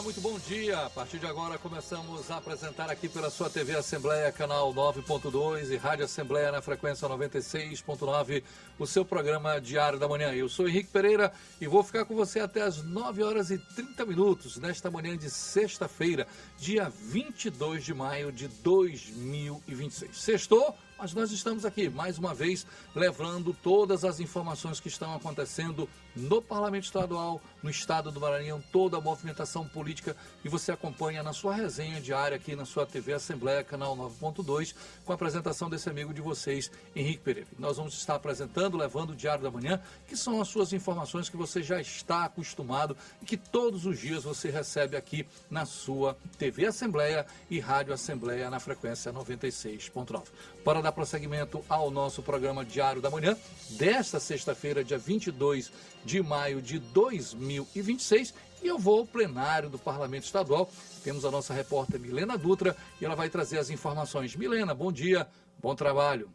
muito bom dia. A partir de agora começamos a apresentar aqui pela sua TV Assembleia, canal 9.2 e Rádio Assembleia na frequência 96.9, o seu programa Diário da Manhã. Eu sou Henrique Pereira e vou ficar com você até as 9 horas e 30 minutos nesta manhã de sexta-feira, dia 22 de maio de 2026. Sextou? Mas nós estamos aqui, mais uma vez, levando todas as informações que estão acontecendo no Parlamento Estadual, no Estado do Maranhão, toda a movimentação política, e você acompanha na sua resenha diária aqui na sua TV Assembleia, canal 9.2, com a apresentação desse amigo de vocês, Henrique Pereira. Nós vamos estar apresentando, levando o Diário da Manhã, que são as suas informações que você já está acostumado e que todos os dias você recebe aqui na sua TV Assembleia e Rádio Assembleia na frequência 96.9. Para dar prosseguimento ao nosso programa Diário da Manhã, desta sexta-feira, dia 22 de maio de 2026, e eu vou ao plenário do Parlamento Estadual. Temos a nossa repórter Milena Dutra e ela vai trazer as informações. Milena, bom dia, bom trabalho.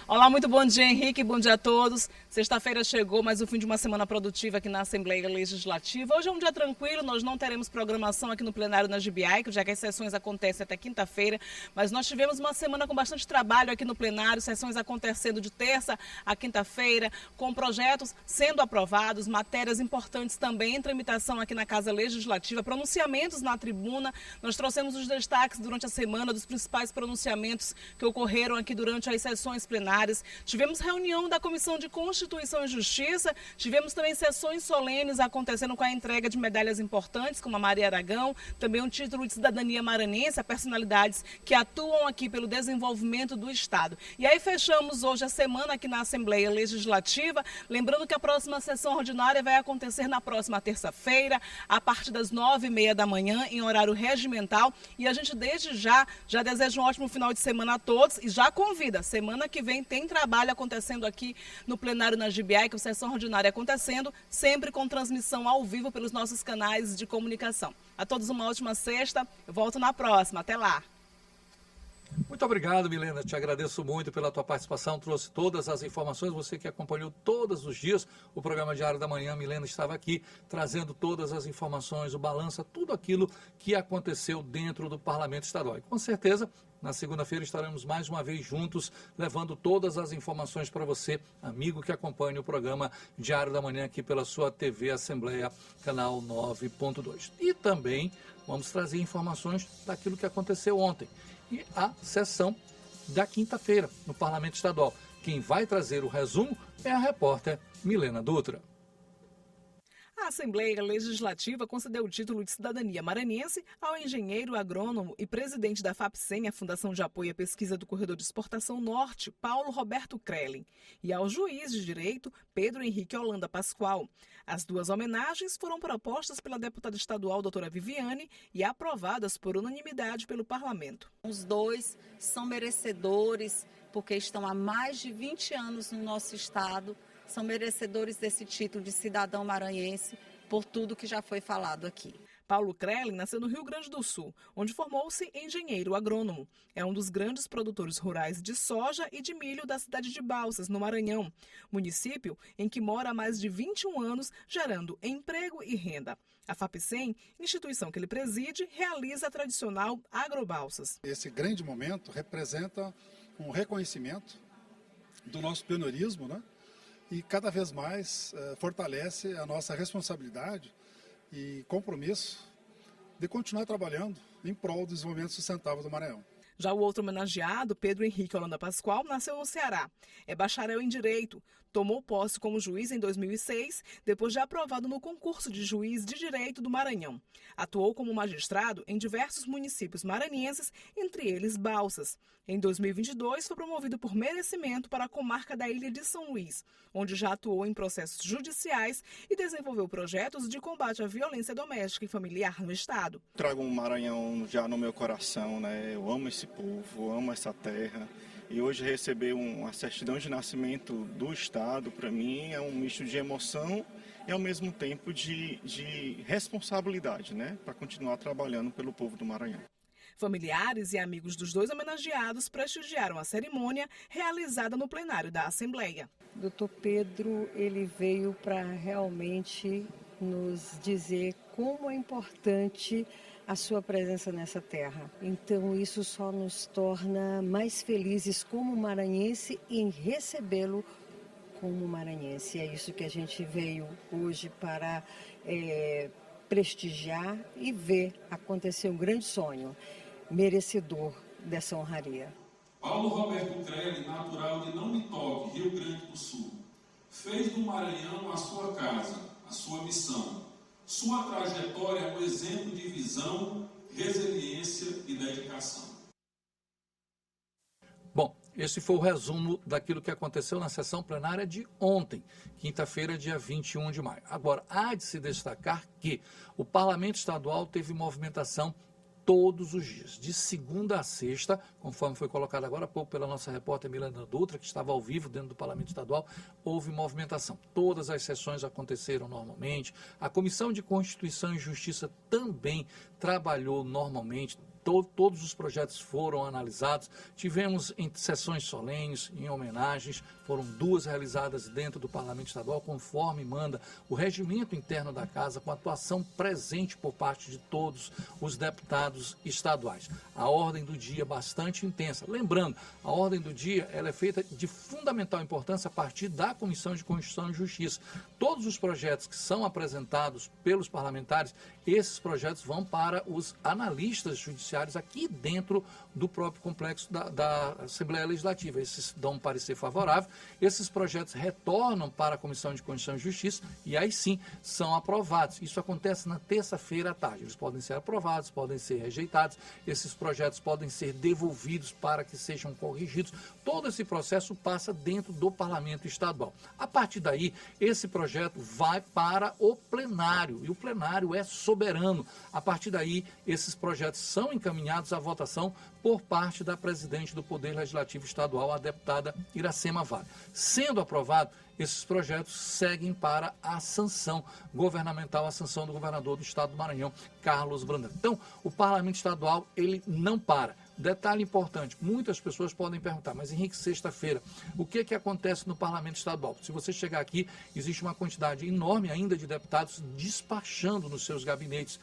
Olá, muito bom dia, Henrique, bom dia a todos. Sexta-feira chegou, mais o fim de uma semana produtiva aqui na Assembleia Legislativa. Hoje é um dia tranquilo, nós não teremos programação aqui no plenário na GBI, já que as sessões acontecem até quinta-feira, mas nós tivemos uma semana com bastante trabalho aqui no plenário, sessões acontecendo de terça a quinta-feira, com projetos sendo aprovados, matérias importantes também em tramitação aqui na Casa Legislativa, pronunciamentos na tribuna. Nós trouxemos os destaques durante a semana dos principais pronunciamentos que ocorreram aqui durante as sessões plenárias. Tivemos reunião da Comissão de Constituição e Justiça, tivemos também sessões solenes acontecendo com a entrega de medalhas importantes, como a Maria Aragão, também um título de cidadania maranhense, a personalidades que atuam aqui pelo desenvolvimento do Estado. E aí fechamos hoje a semana aqui na Assembleia Legislativa, lembrando que a próxima sessão ordinária vai acontecer na próxima terça-feira, a partir das 9h30 da manhã, em horário regimental, e a gente desde já deseja um ótimo final de semana a todos e já convida, semana que vem tem trabalho acontecendo aqui no plenário na GBI, que é a sessão ordinária acontecendo, sempre com transmissão ao vivo pelos nossos canais de comunicação. A todos uma ótima sexta, eu volto na próxima, até lá. Muito obrigado, Milena, te agradeço muito pela tua participação, trouxe todas as informações, você que acompanhou todos os dias o programa Diário da Manhã, Milena estava aqui trazendo todas as informações, o balanço, tudo aquilo que aconteceu dentro do Parlamento Estadual. E com certeza, na segunda-feira estaremos mais uma vez juntos, levando todas as informações para você, amigo que acompanha o programa Diário da Manhã aqui pela sua TV Assembleia, canal 9.2. E também vamos trazer informações daquilo que aconteceu ontem. E a sessão da quinta-feira no Parlamento Estadual. Quem vai trazer o resumo é a repórter Milena Dutra. A Assembleia Legislativa concedeu o título de cidadania maranhense ao engenheiro agrônomo e presidente da FAPSEM, a Fundação de Apoio à Pesquisa do Corredor de Exportação Norte, Paulo Roberto Krelin, e ao juiz de direito, Pedro Henrique Holanda Pascoal. As duas homenagens foram propostas pela deputada estadual doutora Viviane e aprovadas por unanimidade pelo Parlamento. Os dois são merecedores porque estão há mais de 20 anos no nosso estado, são merecedores desse título de cidadão maranhense por tudo que já foi falado aqui. Paulo Krelin nasceu no Rio Grande do Sul, onde formou-se engenheiro agrônomo. É um dos grandes produtores rurais de soja e de milho da cidade de Balsas, no Maranhão, município em que mora há mais de 21 anos, gerando emprego e renda. A FAPSEM, instituição que ele preside, realiza a tradicional Agrobalsas. Esse grande momento representa um reconhecimento do nosso pioneirismo, né? E cada vez mais fortalece a nossa responsabilidade e compromisso de continuar trabalhando em prol do desenvolvimento sustentável do Maranhão. Já o outro homenageado, Pedro Henrique Holanda Pascoal, nasceu no Ceará. É bacharel em Direito. Tomou posse como juiz em 2006, depois de aprovado no concurso de juiz de Direito do Maranhão. Atuou como magistrado em diversos municípios maranhenses, entre eles Balsas. Em 2022, foi promovido por merecimento para a comarca da Ilha de São Luís, onde já atuou em processos judiciais e desenvolveu projetos de combate à violência doméstica e familiar no estado. Trago um Maranhão já no meu coração, né? Eu amo esse povo, amo essa terra. E hoje receber uma certidão de nascimento do Estado, para mim, é um misto de emoção e, ao mesmo tempo, de responsabilidade, né? Para continuar trabalhando pelo povo do Maranhão. Familiares e amigos dos dois homenageados prestigiaram a cerimônia realizada no plenário da Assembleia. Dr. Pedro, ele veio para realmente nos dizer como é importante a sua presença nessa terra. Então isso só nos torna mais felizes como maranhense em recebê-lo como maranhense. É isso que a gente veio hoje para prestigiar e ver acontecer um grande sonho, merecedor dessa honraria. Paulo Roberto Crelli, natural de Não Me Toque, Rio Grande do Sul, fez do Maranhão a sua casa, a sua missão. Sua trajetória é um exemplo de visão, resiliência e dedicação. Bom, esse foi o resumo daquilo que aconteceu na sessão plenária de ontem, quinta-feira, dia 21 de maio. Agora, há de se destacar que o Parlamento Estadual teve movimentação todos os dias, de segunda a sexta, conforme foi colocado agora há pouco pela nossa repórter Milena Dutra, que estava ao vivo dentro do Parlamento Estadual, houve movimentação. Todas as sessões aconteceram normalmente, a Comissão de Constituição e Justiça também trabalhou normalmente, todos os projetos foram analisados, tivemos em sessões solenes, em homenagens, foram 2 realizadas dentro do Parlamento Estadual, conforme manda o regimento interno da Casa, com atuação presente por parte de todos os deputados estaduais. A ordem do dia é bastante intensa. Lembrando, a ordem do dia ela é feita de fundamental importância a partir da Comissão de Constituição e Justiça. Todos os projetos que são apresentados pelos parlamentares, esses projetos vão para os analistas judiciários aqui dentro do próprio complexo da Assembleia Legislativa. Esses dão um parecer favorável, esses projetos retornam para a Comissão de Constituição e Justiça e aí sim são aprovados. Isso acontece na terça-feira à tarde. Eles podem ser aprovados, podem ser rejeitados, esses projetos podem ser devolvidos para que sejam corrigidos. Todo esse processo passa dentro do Parlamento Estadual. A partir daí, esse projeto vai para o plenário e o plenário é soberano. A partir daí, esses projetos são encaminhados à votação por parte da presidente do Poder Legislativo Estadual, a deputada Iracema Vale. Sendo aprovado, esses projetos seguem para a sanção governamental, a sanção do governador do estado do Maranhão, Carlos Brandão. Então, o Parlamento Estadual, ele não para. Detalhe importante, muitas pessoas podem perguntar, mas Henrique, sexta-feira, o que acontece no Parlamento Estadual? Se você chegar aqui, existe uma quantidade enorme ainda de deputados despachando nos seus gabinetes.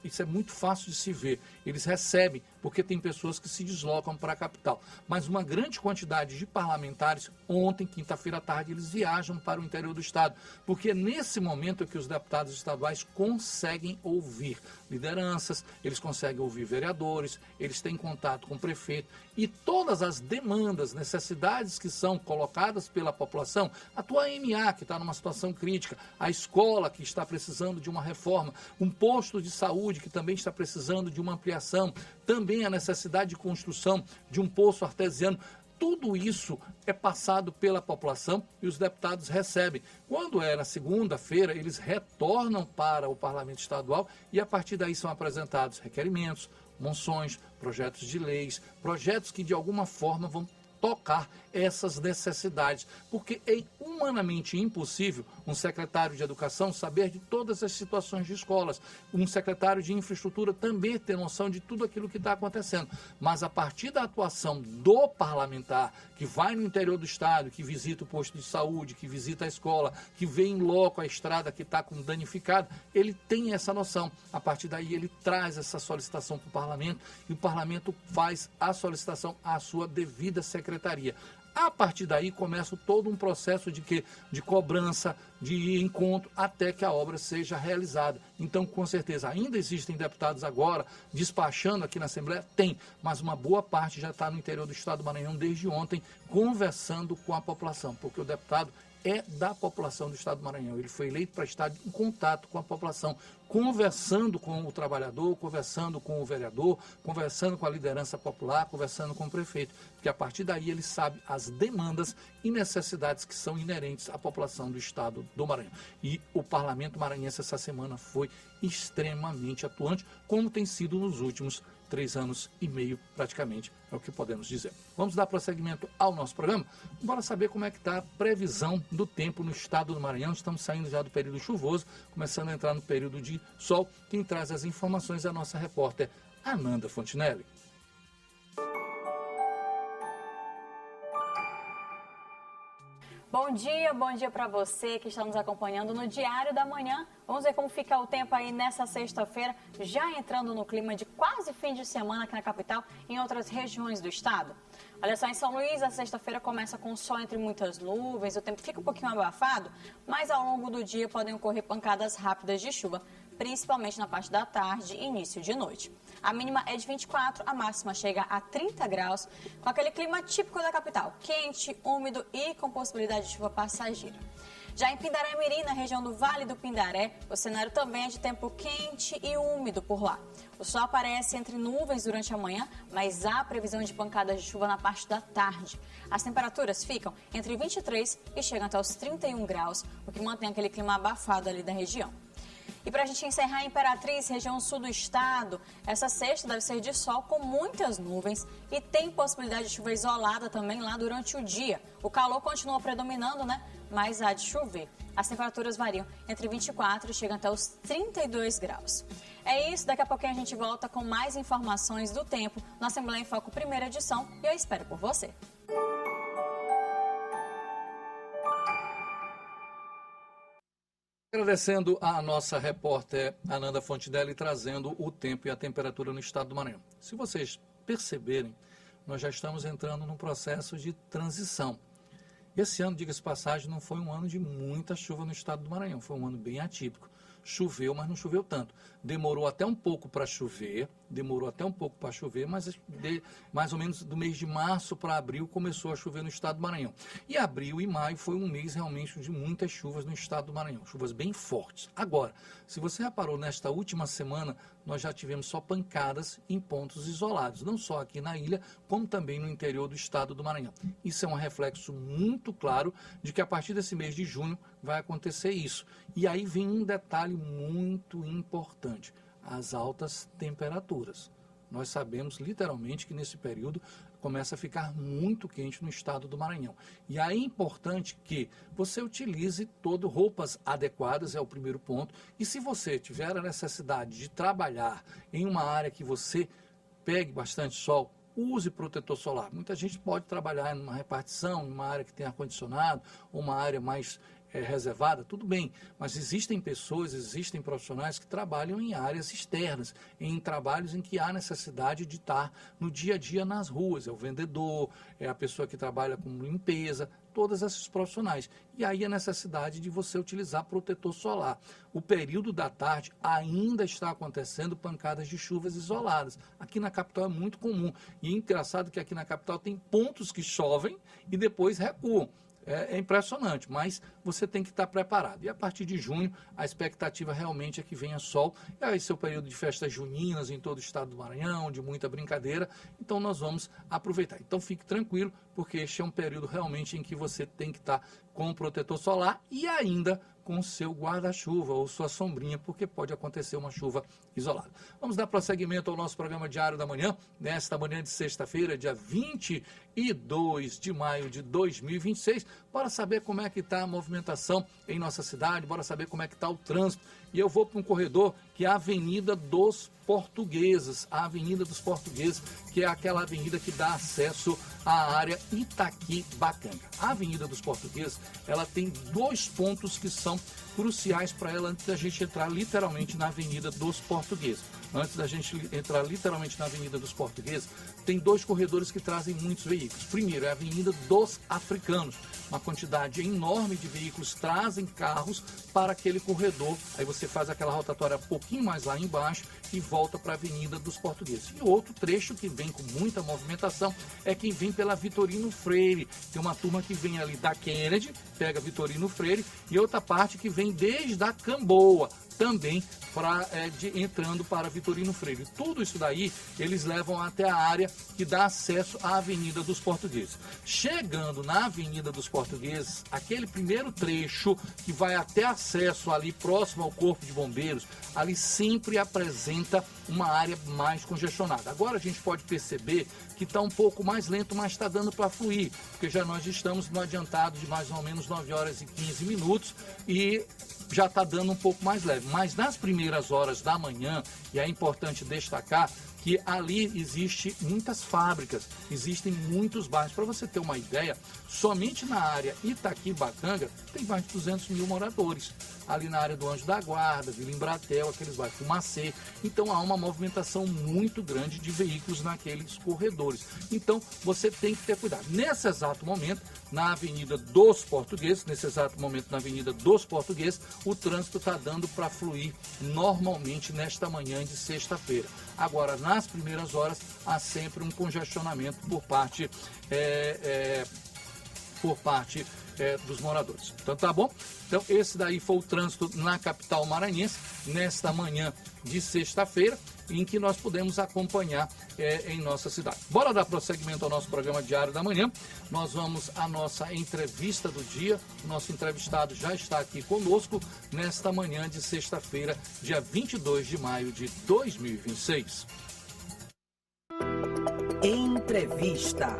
Isso é muito fácil de se ver. Eles recebem, porque tem pessoas que se deslocam para a capital. Mas uma grande quantidade de parlamentares, ontem, quinta-feira à tarde, eles viajam para o interior do estado, porque é nesse momento que os deputados estaduais conseguem ouvir lideranças, eles conseguem ouvir vereadores, eles têm contato com o prefeito e todas as demandas, necessidades que são colocadas pela população, a tua AMA, que está numa situação crítica, a escola que está precisando de uma reforma, um posto de saúde que também está precisando de uma ampliação, também a necessidade de construção de um poço artesiano. Tudo isso é passado pela população e os deputados recebem. Quando é na segunda-feira, eles retornam para o Parlamento Estadual e a partir daí são apresentados requerimentos, moções, projetos de leis, projetos que de alguma forma vão tocar essas necessidades, porque é humanamente impossível um secretário de educação saber de todas as situações de escolas, um secretário de infraestrutura também ter noção de tudo aquilo que está acontecendo, mas a partir da atuação do parlamentar, que vai no interior do estado, que visita o posto de saúde, que visita a escola, que vê em loco a estrada que está danificada, ele tem essa noção, a partir daí ele traz essa solicitação para o parlamento e o parlamento faz a solicitação à sua devida secretaria. A partir daí começa todo um processo de cobrança, de encontro, até que a obra seja realizada. Então, com certeza, ainda existem deputados agora despachando aqui na Assembleia? Tem, mas uma boa parte já está no interior do estado do Maranhão desde ontem, conversando com a população, porque o deputado é da população do estado do Maranhão. Ele foi eleito para estar em contato com a população, conversando com o trabalhador, conversando com o vereador, conversando com a liderança popular, conversando com o prefeito, porque a partir daí ele sabe as demandas e necessidades que são inerentes à população do estado do Maranhão. E o parlamento maranhense essa semana foi extremamente atuante, como tem sido nos últimos 3 anos e meio, praticamente, é o que podemos dizer. Vamos dar prosseguimento ao nosso programa? Bora saber como é que está a previsão do tempo no estado do Maranhão. Estamos saindo já do período chuvoso, começando a entrar no período de sol. Quem traz as informações é a nossa repórter Ananda Fontinelli. Bom dia para você que está nos acompanhando no Diário da Manhã. Vamos ver como fica o tempo aí nessa sexta-feira, já entrando no clima de quase fim de semana aqui na capital e em outras regiões do estado. Olha só, em São Luís, a sexta-feira começa com sol entre muitas nuvens, o tempo fica um pouquinho abafado, mas ao longo do dia podem ocorrer pancadas rápidas de chuva, principalmente na parte da tarde e início de noite. A mínima é de 24, a máxima chega a 30 graus, com aquele clima típico da capital, quente, úmido e com possibilidade de chuva passageira. Já em Pindaré-Mirim, na região do Vale do Pindaré, o cenário também é de tempo quente e úmido por lá. O sol aparece entre nuvens durante a manhã, mas há previsão de pancadas de chuva na parte da tarde. As temperaturas ficam entre 23 e chegam até os 31 graus, o que mantém aquele clima abafado ali da região. E para a gente encerrar, a Imperatriz, região sul do estado, essa sexta deve ser de sol com muitas nuvens e tem possibilidade de chuva isolada também lá durante o dia. O calor continua predominando, né? Mas há de chover. As temperaturas variam entre 24 e chegam até os 32 graus. É isso, daqui a pouquinho a gente volta com mais informações do tempo na Assembleia em Foco, primeira edição, e eu espero por você. Agradecendo a nossa repórter Ananda Fontinelli trazendo o tempo e a temperatura no estado do Maranhão. Se vocês perceberem, nós já estamos entrando num processo de transição. Esse ano, diga-se de passagem, não foi um ano de muita chuva no estado do Maranhão, foi um ano bem atípico. Choveu, mas não choveu tanto. Demorou até um pouco para chover, mas mais ou menos do mês de março para abril começou a chover no estado do Maranhão. E abril e maio foi um mês realmente de muitas chuvas no estado do Maranhão, chuvas bem fortes. Agora, se você reparou, nesta última semana, nós já tivemos só pancadas em pontos isolados, não só aqui na ilha, como também no interior do estado do Maranhão. Isso é um reflexo muito claro de que a partir desse mês de junho vai acontecer isso. E aí vem um detalhe muito importante, as altas temperaturas. Nós sabemos literalmente que nesse período começa a ficar muito quente no estado do Maranhão. E aí é importante que você utilize roupas adequadas, é o primeiro ponto. E se você tiver a necessidade de trabalhar em uma área que você pegue bastante sol, use protetor solar. Muita gente pode trabalhar em uma repartição, em uma área que tem ar-condicionado, ou uma área mais reservada, tudo bem, mas existem pessoas, existem profissionais que trabalham em áreas externas, em trabalhos em que há necessidade de estar no dia a dia nas ruas, é o vendedor, é a pessoa que trabalha com limpeza, todos esses profissionais. E aí a necessidade de você utilizar protetor solar. O período da tarde ainda está acontecendo pancadas de chuvas isoladas. Aqui na capital é muito comum. E é engraçado que aqui na capital tem pontos que chovem e depois recuam. É impressionante, mas você tem que estar preparado. E a partir de junho, a expectativa realmente é que venha sol. E aí, seu período de festas juninas em todo o estado do Maranhão, de muita brincadeira. Então, nós vamos aproveitar. Então, fique tranquilo, porque este é um período realmente em que você tem que estar com o protetor solar e ainda com o seu guarda-chuva ou sua sombrinha, porque pode acontecer uma chuva isolada. Vamos dar prosseguimento ao nosso programa Diário da Manhã, nesta manhã de sexta-feira, dia 22 de maio de 2026, bora saber como é que está a movimentação em nossa cidade, bora saber como é que está o trânsito. E eu vou para um corredor que é a Avenida dos Portugueses, que é aquela avenida que dá acesso à área Itaquibacanga. A Avenida dos Portugueses, ela tem dois pontos que são cruciais para ela antes da gente entrar literalmente na Avenida dos Portugueses. Antes da gente entrar literalmente na Avenida dos Portugueses, tem dois corredores que trazem muitos veículos. Primeiro é a Avenida dos Africanos. Uma quantidade enorme de veículos trazem carros para aquele corredor. Aí você faz aquela rotatória um pouquinho mais lá embaixo e volta para a Avenida dos Portugueses. E outro trecho que vem com muita movimentação é quem vem pela Vitorino Freire. Tem uma turma que vem ali da Kennedy, pega Vitorino Freire, e outra parte que vem desde a Camboa, também entrando para Vitorino Freire. Tudo isso daí, eles levam até a área que dá acesso à Avenida dos Portugueses. Chegando na Avenida dos Portugueses, aquele primeiro trecho que vai até acesso ali próximo ao Corpo de Bombeiros, ali sempre apresenta uma área mais congestionada. Agora a gente pode perceber que está um pouco mais lento, mas está dando para fluir, porque nós estamos no adiantado de mais ou menos 9 horas e 15 minutos e já está dando um pouco mais leve. Mas nas primeiras horas da manhã, e é importante destacar que ali existe muitas fábricas, existem muitos bairros. Para você ter uma ideia, somente na área Itaquibacanga tem mais de 200 mil moradores. Ali na área do Anjo da Guarda, Vila Embratel, aqueles bairros Fumacê. Então há uma movimentação muito grande de veículos naqueles corredores. Então você tem que ter cuidado. Nesse exato momento, na Avenida dos Portugueses, o trânsito está dando para fluir normalmente nesta manhã de sexta-feira. Agora, nas primeiras horas, há sempre um congestionamento por parte dos moradores. Então tá bom? Então esse daí foi o trânsito na capital maranhense nesta manhã de sexta-feira, em que nós pudemos acompanhar em nossa cidade. Bora dar prosseguimento ao nosso programa Diário da Manhã. Nós vamos à nossa entrevista do dia. O nosso entrevistado já está aqui conosco nesta manhã de sexta-feira, dia 22 de maio de 2026. Entrevista.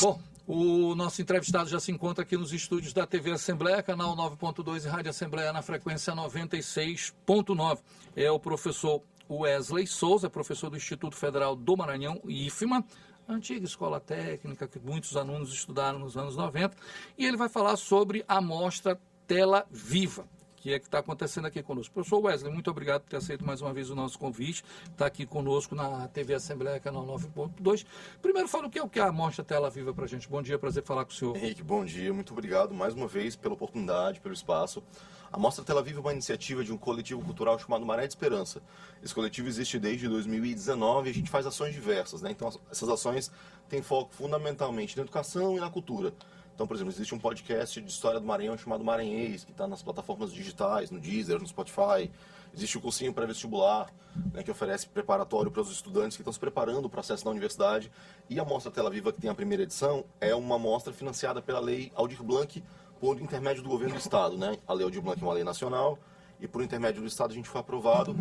Bom, o nosso entrevistado já se encontra aqui nos estúdios da TV Assembleia, canal 9.2 e Rádio Assembleia na frequência 96.9. É o professor Wesley Souza, professor do Instituto Federal do Maranhão, IFMA, antiga escola técnica que muitos alunos estudaram nos anos 90, e ele vai falar sobre a mostra Tela Viva, que é que está acontecendo aqui conosco. Professor Wesley, muito obrigado por ter aceito mais uma vez o nosso convite, está aqui conosco na TV Assembleia, canal 9.2. Primeiro, fala o que é a Mostra Tela Viva para a gente. Bom dia, prazer falar com o senhor. Henrique, bom dia, muito obrigado mais uma vez pela oportunidade, pelo espaço. A Mostra Tela Viva é uma iniciativa de um coletivo cultural chamado Maré de Esperança. Esse coletivo existe desde 2019 e a gente faz ações diversas, né? Então, essas ações têm foco fundamentalmente na educação e na cultura. Então, por exemplo, existe um podcast de história do Maranhão chamado Maranhês, que está nas plataformas digitais, no Deezer, no Spotify. Existe o cursinho pré-vestibular, né, que oferece preparatório para os estudantes que estão se preparando para o acesso na universidade. E a Mostra Tela Viva, que tem a primeira edição, é uma mostra financiada pela Lei Aldir Blanc, por intermédio do governo do Estado, né? A Lei Aldir Blanc é uma lei nacional e por intermédio do Estado a gente foi aprovado.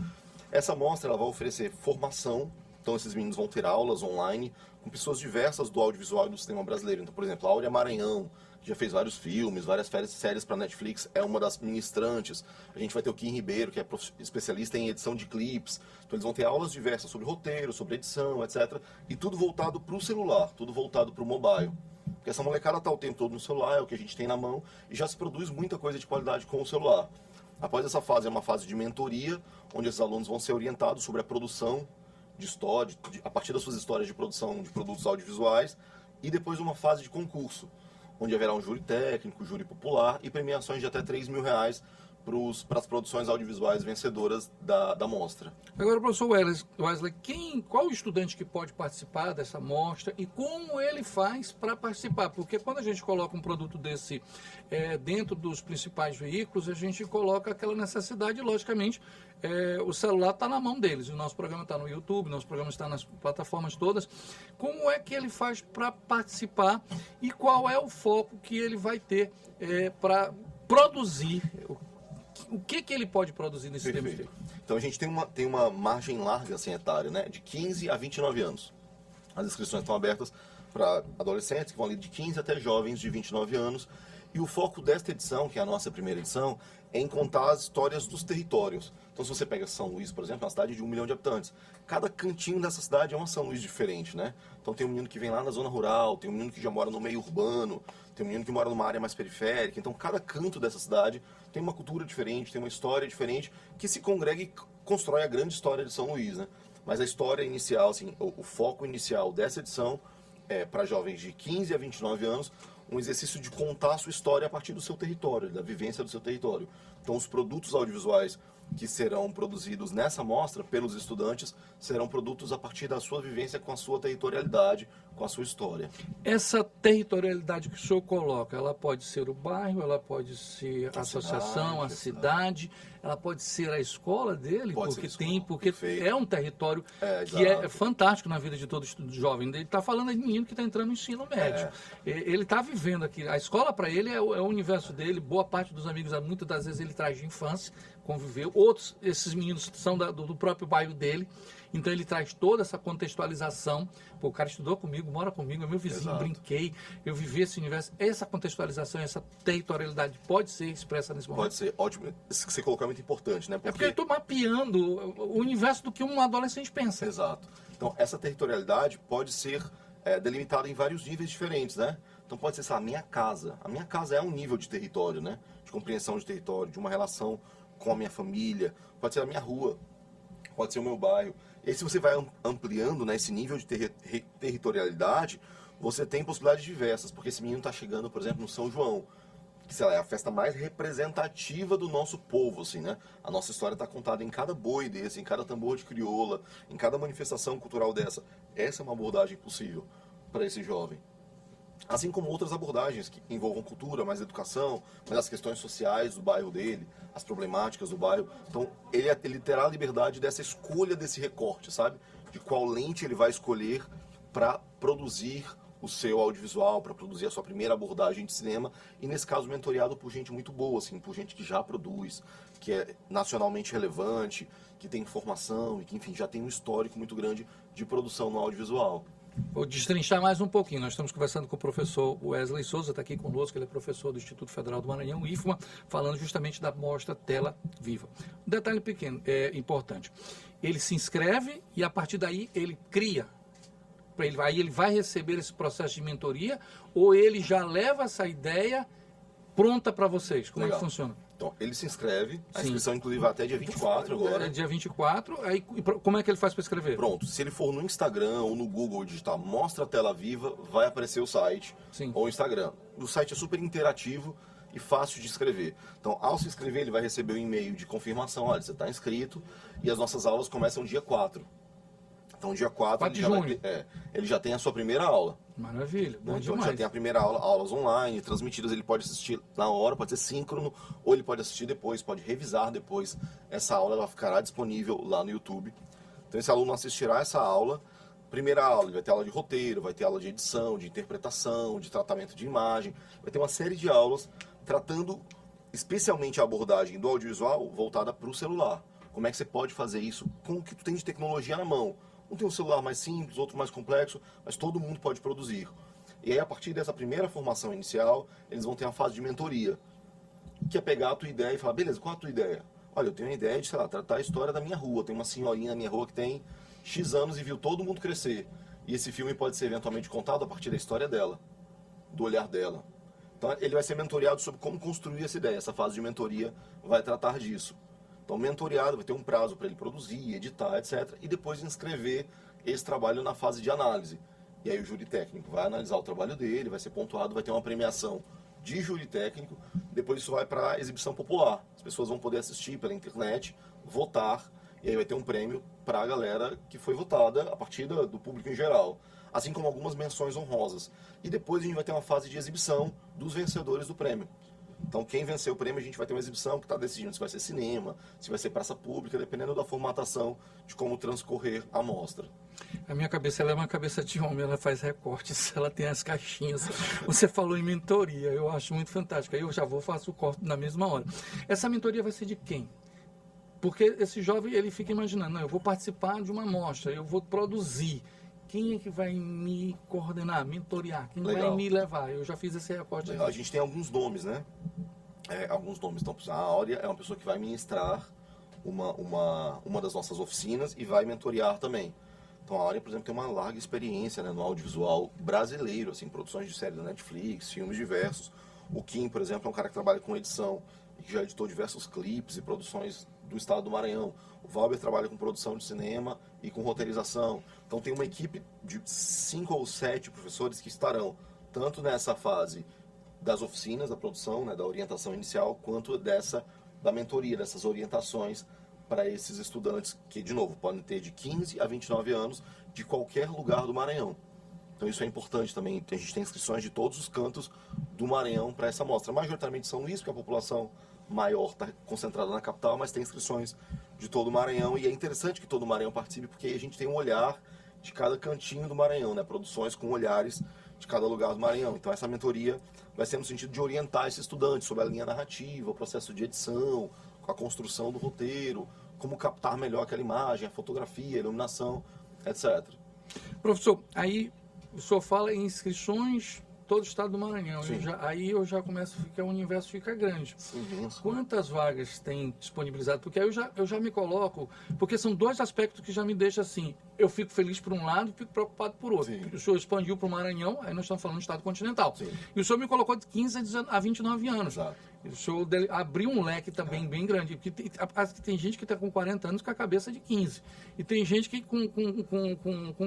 Essa mostra ela vai oferecer formação, então esses meninos vão ter aulas online com pessoas diversas do audiovisual e do cinema brasileiro. Então, por exemplo, a Áurea Maranhão, que já fez vários filmes, várias séries para Netflix, é uma das ministrantes. A gente vai ter o Kim Ribeiro, que é especialista em edição de clipes. Então eles vão ter aulas diversas sobre roteiro, sobre edição, etc. E tudo voltado para o celular, tudo voltado para o mobile. Porque essa molecada está o tempo todo no celular, é o que a gente tem na mão, e já se produz muita coisa de qualidade com o celular. Após essa fase, é uma fase de mentoria, onde esses alunos vão ser orientados sobre a produção de história, a partir das suas histórias de produção de produtos audiovisuais, e depois uma fase de concurso, onde haverá um júri técnico, júri popular e premiações de até R$3 mil para as produções audiovisuais vencedoras da mostra. Agora, professor Wesley, qual o estudante que pode participar dessa mostra e como ele faz para participar? Porque quando a gente coloca um produto desse dentro dos principais veículos, a gente coloca aquela necessidade, logicamente, o celular está na mão deles, o nosso programa está no YouTube, o nosso programa está nas plataformas todas. Como é que ele faz para participar e qual é o foco que ele vai ter para produzir? O que ele pode produzir nesse tempo? Então a gente tem uma margem larga assim, etária, né? De 15 a 29 anos. As inscrições estão abertas para adolescentes que vão ali de 15 até jovens de 29 anos. E o foco desta edição, que é a nossa primeira edição, é em contar as histórias dos territórios. Então se você pega São Luís, por exemplo, é uma cidade de 1 milhão de habitantes. Cada cantinho dessa cidade é uma São Luís diferente, né? Então tem um menino que vem lá na zona rural, tem um menino que já mora no meio urbano, tem um menino que mora numa área mais periférica. Então cada canto dessa cidade tem uma cultura diferente, tem uma história diferente, que se congrega e constrói a grande história de São Luís, né? Mas a história inicial, assim, o foco inicial dessa edição é para jovens de 15 a 29 anos, um exercício de contar a sua história a partir do seu território, da vivência do seu território. Então os produtos audiovisuais que serão produzidos nessa mostra pelos estudantes serão produtos a partir da sua vivência com a sua territorialidade, com a sua história. Essa territorialidade que o senhor coloca, ela pode ser o bairro, ela pode ser a associação, a cidade, ela pode ser a escola dele, porque é um território que é fantástico na vida de todo jovem. Ele está falando de menino que está entrando no ensino médio. Ele está vivendo aqui. A escola para ele é o universo dele, boa parte dos amigos, muitas das vezes ele traz de infância, conviveu. Esses meninos são do próprio bairro dele. Então ele traz toda essa contextualização. Pô, o cara estudou comigo, mora comigo, é meu vizinho, Exato. brinquei, eu vivi esse universo. Essa contextualização, essa territorialidade pode ser expressa nesse momento. Pode ser, ótimo. Isso que você colocou é muito importante, né? É porque eu estou mapeando o universo do que um adolescente pensa. Exato. Então, essa territorialidade pode ser delimitada em vários níveis diferentes, né? Então, pode ser, sei lá, a minha casa. A minha casa é um nível de território, né? De compreensão de território, de uma relação com a minha família. Pode ser a minha rua, pode ser o meu bairro. E aí, se você vai ampliando, né, esse nível de territorialidade, você tem possibilidades diversas. Porque esse menino está chegando, por exemplo, no São João, que, sei lá, é a festa mais representativa do nosso povo, assim, né? A nossa história está contada em cada boi desse, em cada tambor de crioula, em cada manifestação cultural dessa. Essa é uma abordagem possível para esse jovem. Assim como outras abordagens que envolvam cultura, mais educação, mais as questões sociais do bairro dele, as problemáticas do bairro. Então, ele terá a liberdade dessa escolha desse recorte, sabe? De qual lente ele vai escolher para produzir o seu audiovisual, para produzir a sua primeira abordagem de cinema, e nesse caso mentoreado por gente muito boa, assim, por gente que já produz, que é nacionalmente relevante, que tem informação e que, enfim, já tem um histórico muito grande de produção no audiovisual. Vou destrinchar mais um pouquinho. Nós estamos conversando com o professor Wesley Souza, está aqui conosco, ele é professor do Instituto Federal do Maranhão, IFMA, falando justamente da mostra Tela Viva. Um detalhe pequeno, importante. Ele se inscreve e a partir daí ele cria. Aí ele vai receber esse processo de mentoria ou ele já leva essa ideia pronta para vocês? Como Legal. é que funciona? Então, ele se inscreve, a Sim. inscrição inclusive vai até dia 24 agora. É dia 24, aí como é que ele faz para escrever? Pronto, se ele for no Instagram ou no Google digitar Mostra Tela Viva, vai aparecer o site. Sim. Ou o Instagram. O site é super interativo e fácil de escrever. Então, ao se inscrever, ele vai receber um e-mail de confirmação, olha, você está inscrito, e as nossas aulas começam dia 4. Então, dia 4 de junho. Ele já tem a sua primeira aula. Maravilha, bom Então, demais. já tem a primeira aula, aulas online, transmitidas, ele pode assistir na hora, pode ser síncrono, ou ele pode assistir depois, pode revisar depois. Essa aula ela ficará disponível lá no YouTube. Então, esse aluno assistirá essa aula. Primeira aula, ele vai ter aula de roteiro, vai ter aula de edição, de interpretação, de tratamento de imagem. Vai ter uma série de aulas tratando especialmente a abordagem do audiovisual voltada para o celular. Como é que você pode fazer isso com o que tu tem de tecnologia na mão. Um tem um celular mais simples, outro mais complexo, mas todo mundo pode produzir. E aí, a partir dessa primeira formação inicial, eles vão ter uma fase de mentoria, que é pegar a tua ideia e falar, beleza, qual é a tua ideia? Olha, eu tenho uma ideia de, sei lá, tratar a história da minha rua. Tem uma senhorinha na minha rua que tem X anos e viu todo mundo crescer. E esse filme pode ser eventualmente contado a partir da história dela, do olhar dela. Então, ele vai ser mentoreado sobre como construir essa ideia. Essa fase de mentoria vai tratar disso. Então, mentoreado vai ter um prazo para ele produzir, editar, etc. E depois inscrever esse trabalho na fase de análise. E aí o júri técnico vai analisar o trabalho dele, vai ser pontuado, vai ter uma premiação de júri técnico. Depois isso vai para a exibição popular. As pessoas vão poder assistir pela internet, votar, e aí vai ter um prêmio para a galera que foi votada a partir do público em geral. Assim como algumas menções honrosas. E depois a gente vai ter uma fase de exibição dos vencedores do prêmio. Então, quem venceu o prêmio, a gente vai ter uma exibição que está decidindo se vai ser cinema, se vai ser praça pública, dependendo da formatação de como transcorrer a mostra. A minha cabeça ela é uma cabeça de homem, ela faz recortes, ela tem as caixinhas. Você falou em mentoria, eu acho muito fantástico. Aí eu já faço o corte na mesma hora. Essa mentoria vai ser de quem? Porque esse jovem, ele fica imaginando, não, eu vou participar de uma mostra, eu vou produzir. Quem é que vai me coordenar, mentorear? Quem Legal. vai me levar? Eu já fiz esse recorte. A gente tem alguns nomes, né? Alguns nomes. Então, a Áurea é uma pessoa que vai ministrar uma das nossas oficinas e vai mentorear também. Então, a Áurea, por exemplo, tem uma larga experiência, né, no audiovisual brasileiro, assim, produções de séries da Netflix, filmes diversos. O Kim, por exemplo, é um cara que trabalha com edição e que já editou diversos clipes e produções do estado do Maranhão. O Valber trabalha com produção de cinema e com roteirização. Então tem uma equipe de 5 ou 7 professores que estarão tanto nessa fase das oficinas, da produção, né, da orientação inicial, quanto da mentoria, dessas orientações para esses estudantes que, de novo, podem ter de 15 a 29 anos de qualquer lugar do Maranhão. Então isso é importante também. A gente tem inscrições de todos os cantos do Maranhão para essa mostra. Majoritariamente São Luís, porque a população maior está concentrada na capital, mas tem inscrições de todo o Maranhão. E é interessante que todo o Maranhão participe, porque aí a gente tem um olhar de cada cantinho do Maranhão, né? Produções com olhares de cada lugar do Maranhão. Então essa mentoria vai ser no sentido de orientar esse estudante sobre a linha narrativa, o processo de edição, com a construção do roteiro, como captar melhor aquela imagem, a fotografia, a iluminação, etc. Professor, aí o senhor fala em inscrições todo o estado do Maranhão. Sim. Aí eu já começo a ficar, o universo fica grande. Sim. Quantas vagas tem disponibilizado? Porque aí eu já me coloco, porque são dois aspectos que já me deixam assim, eu fico feliz por um lado e fico preocupado por outro. Sim. O senhor expandiu para o Maranhão, aí nós estamos falando do estado continental. Sim. E o senhor me colocou de 15 a 29 anos. Exato. O senhor abriu um leque também bem grande, porque tem gente que está com 40 anos com a cabeça de 15. E tem gente que com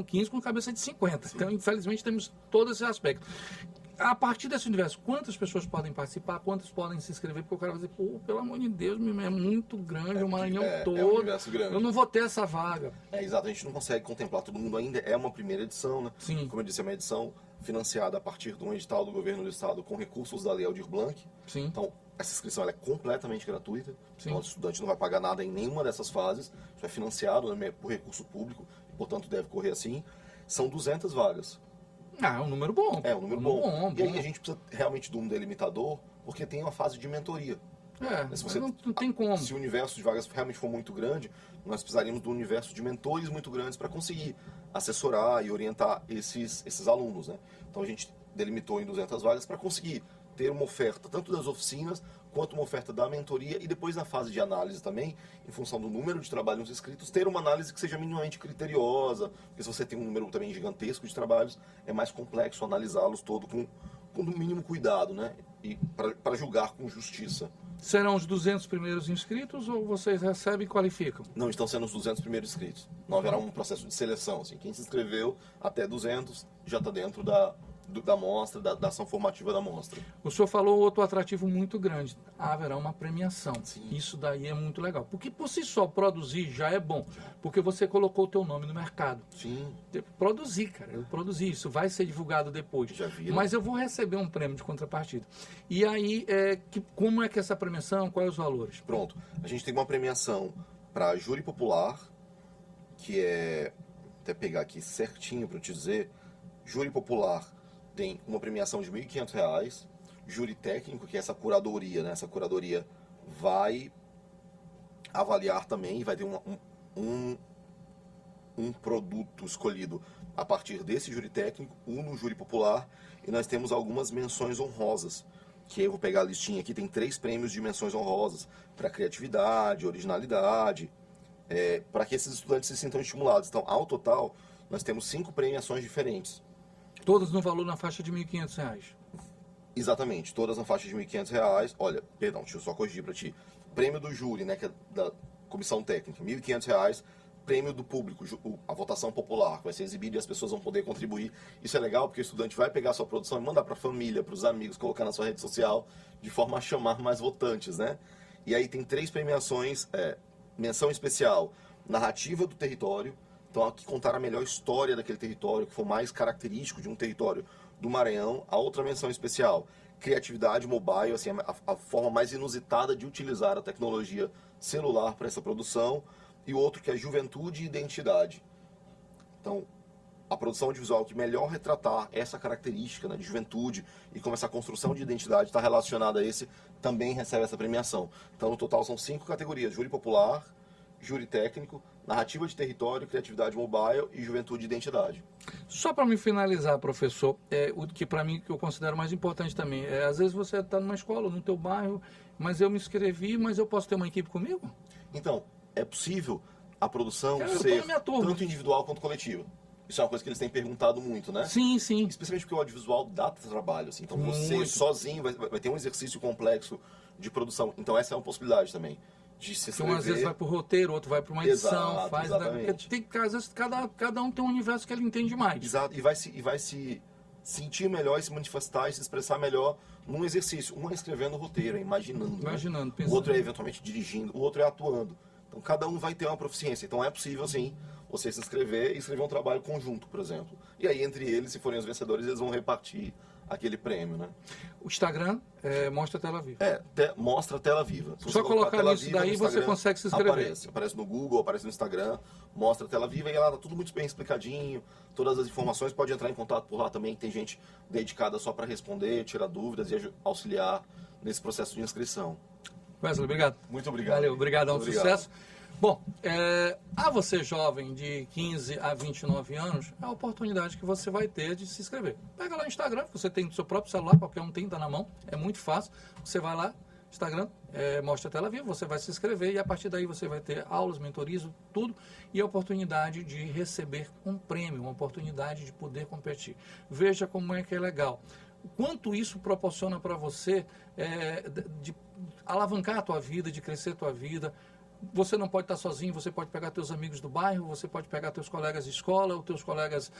15 com a cabeça de 50. Sim. Então, infelizmente, temos todo esse aspecto. A partir desse universo, quantas pessoas podem participar? Quantas podem se inscrever? Porque o cara vai dizer, pô, pelo amor de Deus, é muito grande, o Maranhão todo. É um universo grande. Eu não vou ter essa vaga. Exato, a gente não consegue contemplar todo mundo ainda. É uma primeira edição, né? Sim. Como eu disse, é uma edição financiada a partir de um edital do governo do estado com recursos da Lei Aldir Blanc. Sim. Então, essa inscrição ela é completamente gratuita. Sim. Então, o estudante não vai pagar nada em nenhuma dessas fases. Isso é financiado, né, por recurso público, portanto deve correr assim. São 200 vagas. Ah, é um número bom. É um número bom. E aí bom. a gente precisa realmente de um delimitador, porque tem uma fase de mentoria. É, Se você- não tem como. Se o universo de vagas realmente for muito grande, nós precisaríamos de um universo de mentores muito grandes para conseguir assessorar e orientar esses alunos, né? Então a gente delimitou em 200 vagas para conseguir ter uma oferta tanto das oficinas quanto uma oferta da mentoria e depois na fase de análise também, em função do número de trabalhos inscritos, ter uma análise que seja minimamente criteriosa, porque se você tem um número também gigantesco de trabalhos, é mais complexo analisá-los todo com o mínimo cuidado, né? E para julgar com justiça. Serão os 200 primeiros inscritos ou vocês recebem e qualificam? Não estão sendo os 200 primeiros inscritos. Não haverá um processo de seleção. Assim. Quem se inscreveu até 200 já está dentro da mostra, da ação formativa da mostra. O senhor falou outro atrativo muito grande. Haverá uma premiação. Sim. Isso daí é muito legal. Porque por si só produzir já é bom. Porque você colocou o teu nome no mercado. Sim. Produzir, cara. Eu produzi. Isso vai ser divulgado depois. Já viram? Mas eu vou receber um prêmio de contrapartida. E aí, como é que essa premiação? Quais os valores? Pronto. A gente tem uma premiação para júri popular, que é... Até pegar aqui certinho para te dizer. Júri popular tem uma premiação de R$ 1.500. Júri técnico, que é essa curadoria, né? Essa curadoria vai avaliar também, vai ter um produto escolhido a partir desse júri técnico, um no júri popular, e nós temos algumas menções honrosas, que eu vou pegar a listinha aqui, tem 3 prêmios de menções honrosas, para criatividade, originalidade, para que esses estudantes se sintam estimulados. Então, ao total, nós temos 5 premiações diferentes. Todas no valor na faixa de R$ 1.500. Exatamente, todas na faixa de R$ 1.500. Olha, perdão, deixa eu só corrigir para ti. Prêmio do júri, né, que é da comissão técnica, R$ 1.500. Prêmio do público, a votação popular, que vai ser exibido e as pessoas vão poder contribuir. Isso é legal porque o estudante vai pegar a sua produção e mandar para a família, para os amigos, colocar na sua rede social, de forma a chamar mais votantes, né? E aí tem 3 premiações, menção especial, narrativa do território, então aqui contar a melhor história daquele território, que for mais característico de um território do Maranhão. A outra menção especial, criatividade mobile, assim, a forma mais inusitada de utilizar a tecnologia celular para essa produção. E o outro que é juventude e identidade. Então, a produção audiovisual que melhor retratar essa característica, né, de juventude e como essa construção de identidade está relacionada a esse, também recebe essa premiação. Então, no total são 5 categorias: júri popular, júri técnico, narrativa de território, criatividade mobile e juventude e identidade. Só para me finalizar, professor, o que para mim que eu considero mais importante também, às vezes você está numa escola, no teu bairro, mas eu me inscrevi, mas eu posso ter uma equipe comigo? Então, é possível a produção Eu tô ser na minha turma. tanto individual quanto coletiva. Isso é uma coisa que eles têm perguntado muito, né? Sim, sim. Especialmente porque o audiovisual dá trabalho, assim. Então você Muito. sozinho vai ter um exercício complexo de produção. Então essa é uma possibilidade também. De se Então, às vezes inscrever. vai para o roteiro, outro vai para uma edição, Exato, faz. exatamente. Às vezes cada um tem um universo que ele entende mais. Exato, e vai se sentir melhor e se manifestar e se expressar melhor num exercício. Um é escrevendo o roteiro, é imaginando. Né? Imaginando, O pensando. outro é eventualmente dirigindo, o outro é atuando. Então cada um vai ter uma proficiência. Então é possível, sim, você se inscrever e escrever um trabalho conjunto, por exemplo. E aí, entre eles, se forem os vencedores, eles vão repartir aquele prêmio, né? O Instagram mostra a tela viva. Mostra a tela viva. Se você Só colocar tela nisso viva no daí você Instagram, consegue se inscrever. Aparece no Google, aparece no Instagram, mostra a tela viva e lá tá tudo muito bem explicadinho, todas as informações, pode entrar em contato por lá também, tem gente dedicada só para responder, tirar dúvidas e auxiliar nesse processo de inscrição. Wesley, obrigado. Muito obrigado. Valeu, obrigadão, Muito obrigado. sucesso. Bom, a você jovem de 15 a 29 anos, é a oportunidade que você vai ter de se inscrever. Pega lá no Instagram, você tem no seu próprio celular, qualquer um tem, tá na mão, é muito fácil. Você vai lá, Instagram, mostra a tela viva, você vai se inscrever e a partir daí você vai ter aulas, mentorias, tudo e a oportunidade de receber um prêmio, uma oportunidade de poder competir. Veja como é que é legal. O quanto isso proporciona para você de alavancar a tua vida, de crescer a tua vida. Você não pode estar sozinho, você pode pegar teus amigos do bairro, você pode pegar teus colegas de escola, ou teus colegas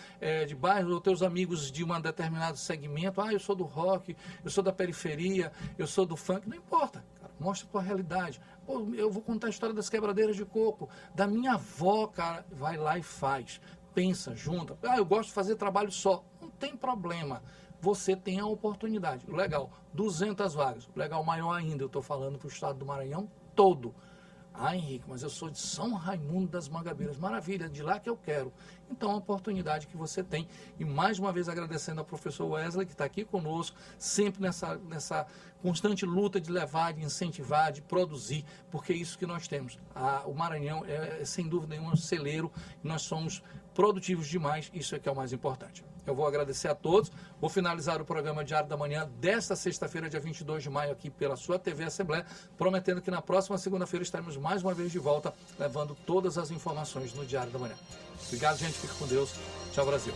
de bairro, ou teus amigos de um determinado segmento. Eu sou do rock, eu sou da periferia, eu sou do funk. Não importa, cara, mostra a tua realidade. Pô, eu vou contar a história das quebradeiras de coco, da minha avó, cara. Vai lá e faz. Pensa, junta. Eu gosto de fazer trabalho só. Não tem problema. Você tem a oportunidade. Legal, 200 vagas. Legal maior ainda, eu estou falando para o estado do Maranhão todo. Henrique, mas eu sou de São Raimundo das Mangabeiras. Maravilha, de lá que eu quero. Então, a oportunidade que você tem. E mais uma vez agradecendo ao professor Wesley, que está aqui conosco, sempre nessa constante luta de levar, de incentivar, de produzir, porque é isso que nós temos. O Maranhão é, sem dúvida nenhuma, um celeiro, e nós somos produtivos demais, isso é que é o mais importante. Eu vou agradecer a todos, vou finalizar o programa Diário da Manhã desta sexta-feira, dia 22 de maio, aqui pela sua TV Assembleia, prometendo que na próxima segunda-feira estaremos mais uma vez de volta, levando todas as informações no Diário da Manhã. Obrigado, gente, fique com Deus. Tchau, Brasil.